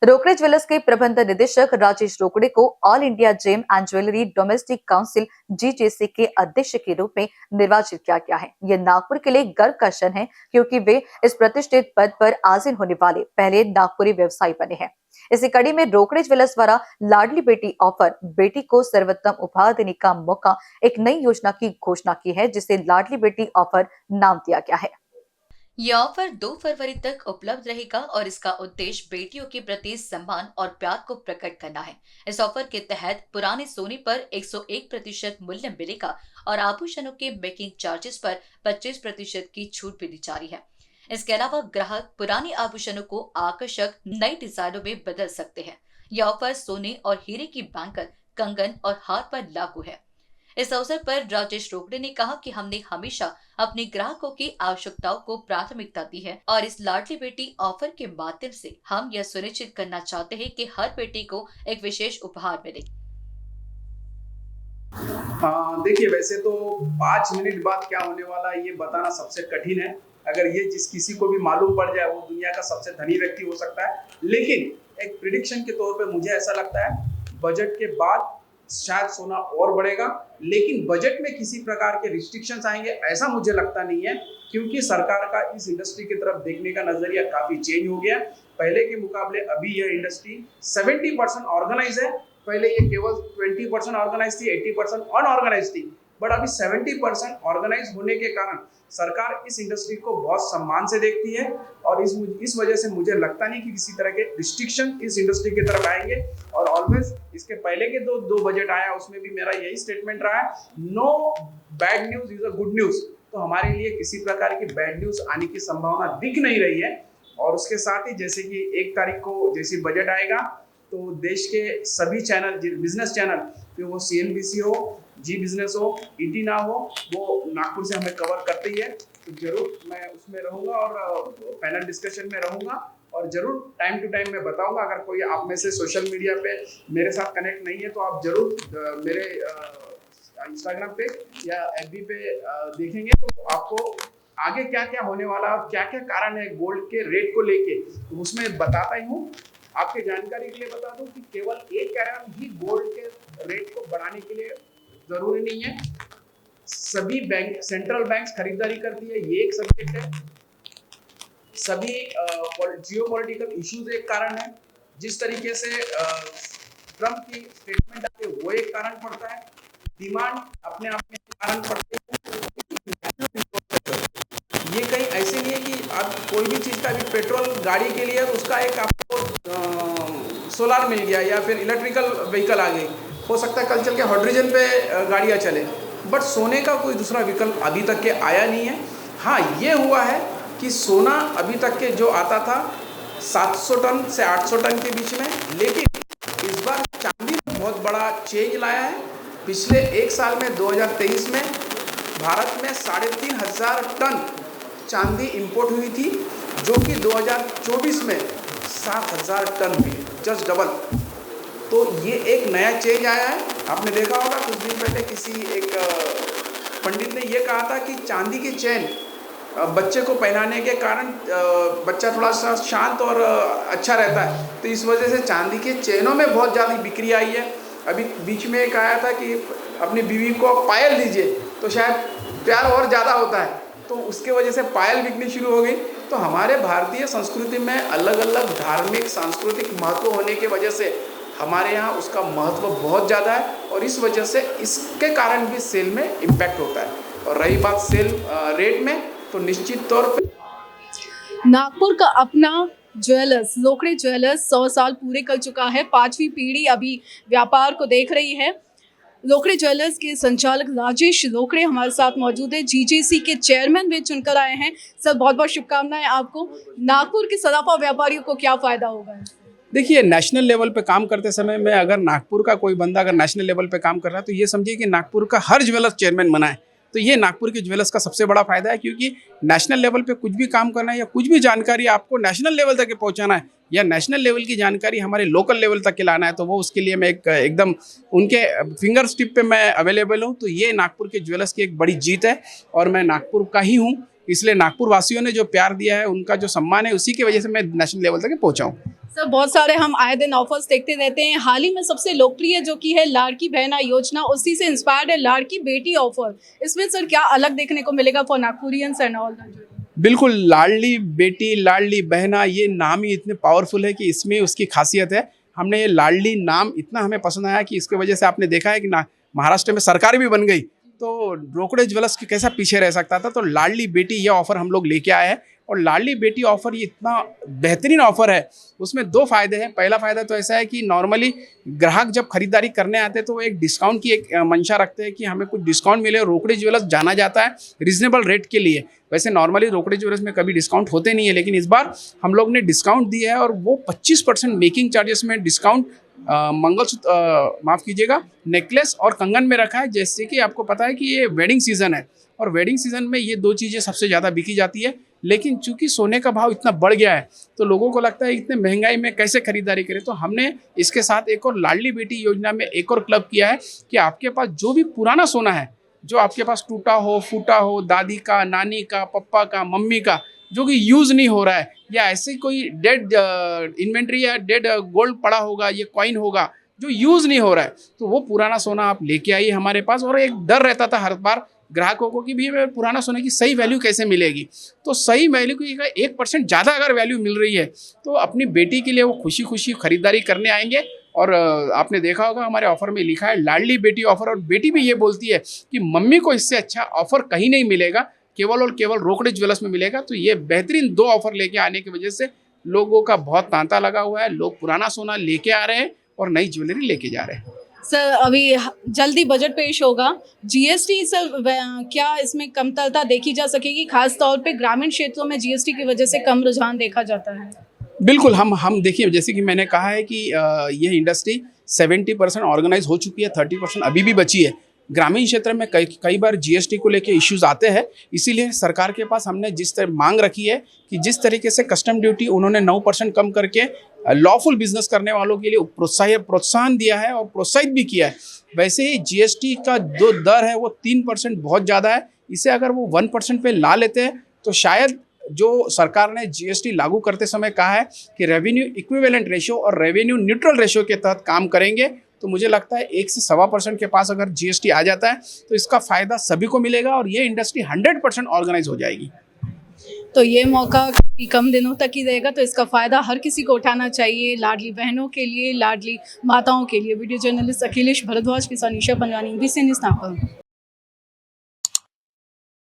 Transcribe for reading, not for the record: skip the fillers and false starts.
रोकड़े jewellers के प्रबंध निदेशक राजेश रोकड़े को All India gem and jewellery domestic council GJC के अध्यक्ष के रूप में निर्वाचित किया गया है। यह नागपुर के लिए गर्व का क्षण है क्योंकि वे इस प्रतिष्ठित पद पर आसीन होने वाले पहले नागपुरी व्यवसायी बने हैं। इसी कड़ी में रोकड़े ज्वेलर्स द्वारा लाडली बेटी ऑफर, बेटी को सर्वोत्तम उपहार देने का मौका, एक नई योजना की घोषणा की है जिसे लाडली बेटी ऑफर नाम दिया गया है। यह ऑफर 2 फरवरी तक उपलब्ध रहेगा और इसका उद्देश्य बेटियों के प्रति सम्मान और प्यार को प्रकट करना है। इस ऑफर के तहत पुराने सोने पर 101% मूल्य मिलेगा और आभूषणों के मेकिंग चार्जेस पर 25% की छूट भी दी जा रही है। इसके अलावा ग्राहक पुराने आभूषणों को आकर्षक नए डिजाइनों में बदल सकते हैं। यह ऑफर सोने और हीरे की बैंगल, कंगन और हार पर लागू है। इस अवसर पर राजेश रोकड़े ने कहा कि हमने हमेशा अपने ग्राहकों की आवश्यकताओं को प्राथमिकता दी है और इस लाडली बेटी ऑफर के माध्यम से हम यह सुनिश्चित करना चाहते हैं कि हर बेटी को एक विशेष उपहार मिले। देखिए, वैसे तो 5 मिनट बाद क्या होने वाला है ये बताना सबसे कठिन है। अगर ये जिस किसी को भी मालूम पड़ जाए वो दुनिया का सबसे धनी व्यक्ति हो सकता है, लेकिन एक प्रिडिक्शन के तौर पे मुझे ऐसा लगता है बजट के बाद शायद सोना और बढ़ेगा, लेकिन बजट में किसी प्रकार के रिस्ट्रिक्शंस आएंगे ऐसा मुझे लगता नहीं है, क्योंकि सरकार का इस इंडस्ट्री की तरफ देखने का नजरिया काफी चेंज हो गया। पहले के मुकाबले अभी यह इंडस्ट्री 70% ऑर्गेनाइज है। पहले ये केवल 20% ऑर्गेनाइज थी, 80% अनऑर्गेनाइज थी, बट अभी 70% ऑर्गेनाइज होने के कारण सरकार इस इंडस्ट्री को बहुत सम्मान से देखती है और इस वजह से मुझे लगता नहीं कि किसी तरह के रिस्ट्रिक्शन इस इंडस्ट्री की तरफ आएंगे। और ऑलवेज इसके पहले के दो बजट आया उसमें भी मेरा यही स्टेटमेंट रहा है, no bad news is a good news. तो हमारे लिए किसी प्रकार की बैड न्यूज आने की संभावना दिख नहीं रही है। और उसके साथ ही जैसे कि 1 तारीख को जैसे बजट आएगा तो देश के सभी चैनल, बिजनेस चैनल, फिर वो CNBC हो, जी बिजनेस हो, ET ना हो, वो नागपुर से हमें कवर करते ही है। तो जरूर मैं उसमें रहूँगा और पैनल डिस्कशन में रहूँगा और जरूर टाइम टू टाइम मैं बताऊँगा। अगर कोई आप में से सोशल मीडिया पे मेरे साथ कनेक्ट नहीं है तो आप जरूर मेरे इंस्टाग्राम पे या FB पे देखेंगे तो आपको आगे क्या क्या होने वाला और क्या क्या कारण है गोल्ड के रेट को लेके, तो उसमें बताता ही हूँ। आपके जानकारी के लिए बता दूं कि केवल 1 कारण ही गोल्ड के रेट को बढ़ाने के लिए जरूरी नहीं है। सभी बैंक, सेंट्रल बैंक्स खरीदारी करती है, ये एक सब्जेक्ट है। सभी जियोपॉलिटिकल इश्यूज एक कारण है। जिस तरीके से ट्रम्प की स्टेटमेंट आती है वो एक कारण पड़ता है। डिमांड अपने आप में कारण पड़ते हैं। ये कहीं ऐसे नहीं है कि आप कोई भी चीज़ का भी पेट्रोल गाड़ी के लिए उसका एक आपको सोलार मिल गया या फिर इलेक्ट्रिकल व्हीकल आ गई, हो सकता है कल चल के हाइड्रोजन पे गाड़ियाँ चले, बट सोने का कोई दूसरा विकल्प अभी तक के आया नहीं है। हाँ, ये हुआ है कि सोना अभी तक के जो आता था 700 टन से 800 टन के बीच में, लेकिन इस बार चांदी ने बहुत बड़ा चेंज लाया है। पिछले 1 साल में 2023 में भारत में 3500 टन चांदी इंपोर्ट हुई थी, जो कि 2024 में 7000 टन हुई, जस्ट डबल। तो ये एक नया चेंज आया है। आपने देखा होगा कुछ दिन पहले किसी एक पंडित ने ये कहा था कि चांदी की चेन बच्चे को पहनाने के कारण बच्चा थोड़ा सा शांत और अच्छा रहता है, तो इस वजह से चांदी के चेनों में बहुत ज़्यादा बिक्री आई है। अभी बीच में एक आया था कि अपनी बीवी को पायल दीजिए तो शायद प्यार और ज़्यादा होता है, तो उसके वजह से पायल बिकनी शुरू हो गई। तो हमारे भारतीय संस्कृति में अलग अलग धार्मिक सांस्कृतिक महत्व होने की वजह से हमारे यहाँ उसका महत्व बहुत ज़्यादा है और इस वजह से इसके कारण भी सेल में इम्पैक्ट होता है। और रही बात सेल रेट में, तो निश्चित तौर पे नागपुर का अपना ज्वेलर्स, रोकड़े ज्वेलर्स 100 साल पूरे कर चुका है। 5वीं पीढ़ी अभी व्यापार को देख रही है। रोकड़े ज्वेलर्स के संचालक राजेश रोकड़े हमारे साथ मौजूद है। जीजेसी के चेयरमैन भी चुनकर आए हैं। सर, बहुत बहुत शुभकामनाएं आपको। नागपुर के सराफा व्यापारियों को क्या फायदा होगा? देखिए, नेशनल लेवल पे काम करते समय में अगर नागपुर का कोई बंदा अगर नेशनल लेवल पे काम कर रहा है तो ये समझिए कि नागपुर का हर ज्वेलर्स चेयरमैन बना है। तो ये नागपुर के ज्वेलर्स का सबसे बड़ा फायदा है, क्योंकि नेशनल लेवल पे कुछ भी काम करना है या कुछ भी जानकारी आपको नेशनल लेवल तक पहुंचाना है या नेशनल लेवल की जानकारी हमारे लोकल लेवल तक के लाना है, तो वो उसके लिए मैं एकदम उनके फिंगर टिप पे मैं अवेलेबल हूँ। तो ये नागपुर के ज्वेलर्स की एक बड़ी जीत है और मैं नागपुर का ही हूँ इसलिए नागपुर वासियों ने जो प्यार दिया है, उनका जो सम्मान है, उसी की वजह से मैं नेशनल लेवल तक पहुंचा हूँ। सर बहुत सारे हम आए दिन ऑफर्स देखते रहते हैं। हाल ही में सबसे लोकप्रिय जो कि है लाड़की बहना योजना, उसी से इंस्पायर्ड है लाड़की बेटी ऑफर। इसमें सर क्या अलग देखने को मिलेगा फॉर नागपुरियंस एंड ऑल? बिल्कुल, लाडली बेटी लाडली बहना, ये नाम ही इतने पावरफुल है कि इसमें उसकी खासियत है। हमने ये लाडली नाम इतना हमें पसंद आया कि इसकी वजह से आपने देखा है कि ना महाराष्ट्र में सरकार भी बन गई, तो रोकड़े ज्वेलर्स की कैसा पीछे रह सकता था। तो लाडली बेटी ये ऑफर हम लोग लेके आए हैं, और लाडली बेटी ऑफर ये इतना बेहतरीन ऑफर है। उसमें दो फायदे हैं। पहला फायदा तो ऐसा है कि नॉर्मली ग्राहक जब खरीदारी करने आते हैं तो वो एक डिस्काउंट की एक मंशा रखते हैं कि हमें कुछ डिस्काउंट मिले। रोकड़े ज्वेलर्स जाना जाता है रीजनेबल रेट के लिए। वैसे नॉर्मली रोकड़े ज्वेलर्स में कभी डिस्काउंट होते नहीं है, लेकिन इस बार हम लोग ने डिस्काउंट दिया है, और वो 25% मेकिंग चार्जेस में डिस्काउंट मंगलसूत्र, माफ़ कीजिएगा, नेकलेस और कंगन में रखा है। जैसे कि आपको पता है कि ये वेडिंग सीजन है, और वेडिंग सीजन में ये दो चीज़ें सबसे ज़्यादा बिकी जाती है। लेकिन चूंकि सोने का भाव इतना बढ़ गया है, तो लोगों को लगता है इतने महंगाई में कैसे खरीदारी करें। तो हमने इसके साथ एक और लाडली बेटी योजना में एक और क्लब किया है कि आपके पास जो भी पुराना सोना है, जो आपके पास टूटा हो, फूटा हो, दादी का, नानी का, पप्पा का, मम्मी का, जो कि यूज़ नहीं हो रहा है, या ऐसे कोई डेड इन्वेंट्री या डेड गोल्ड पड़ा होगा, ये कॉइन होगा जो यूज़ नहीं हो रहा है, तो वो पुराना सोना आप लेके आइए हमारे पास। और एक डर रहता था हर बार ग्राहकों को कि भैया पुराना सोने की सही वैल्यू कैसे मिलेगी। तो सही वैल्यू की 1% ज़्यादा अगर वैल्यू मिल रही है, तो अपनी बेटी के लिए वो खुशी खुशी खरीदारी करने आएंगे। और आपने देखा होगा हमारे ऑफर में लिखा है लाडली बेटी ऑफर, और बेटी भी ये बोलती है कि मम्मी को इससे अच्छा ऑफर कहीं नहीं मिलेगा, केवल और केवल रोकड़े ज्वेलर्स में मिलेगा। तो ये बेहतरीन दो ऑफर लेके आने की वजह से लोगों का बहुत तांता लगा हुआ है। लोग पुराना सोना लेके आ रहे हैं और नई ज्वेलरी लेके जा रहे हैं। सर अभी जल्दी बजट पेश होगा, जीएसटी सर क्या इसमें कमतरता देखी जा सकेगी? खास तौर पे ग्रामीण क्षेत्रों में जीएसटी की वजह से कम रुझान देखा जाता है। बिल्कुल, हम देखिए, जैसे कि मैंने कहा है कि यह इंडस्ट्री 70% ऑर्गेनाइज हो चुकी है, 30% अभी भी बची है। ग्रामीण क्षेत्र में कई बार जीएसटी को लेके इश्यूज आते हैं, इसीलिए सरकार के पास हमने जिस तरह मांग रखी है कि जिस तरीके से कस्टम ड्यूटी उन्होंने 9% कम करके लॉफुल बिजनेस करने वालों के लिए प्रोत्साहन दिया है और प्रोत्साहित भी किया है, वैसे ही जीएसटी का जो दर है वो 3% बहुत ज़्यादा है। इसे अगर वो 1% पे ला लेते हैं तो शायद जो सरकार ने जीएसटी लागू करते समय कहा है कि रेवेन्यू इक्विवेलेंट रेशियो और रेवेन्यू न्यूट्रल रेशियो के तहत काम करेंगे, तो मुझे लगता है 1 से 1.25% के पास अगर जीएसटी आ जाता है तो इसका फ़ायदा सभी को मिलेगा और ये इंडस्ट्री 100% ऑर्गेनाइज हो जाएगी। तो ये मौका कम दिनों तक ही रहेगा, तो इसका फ़ायदा हर किसी को उठाना चाहिए, लाडली बहनों के लिए, लाडली माताओं के लिए। वीडियो जर्नलिस्ट अखिलेश भारद्वाज के साथ निशा पंजवानी, बीसी न्यूज़ नागपुर।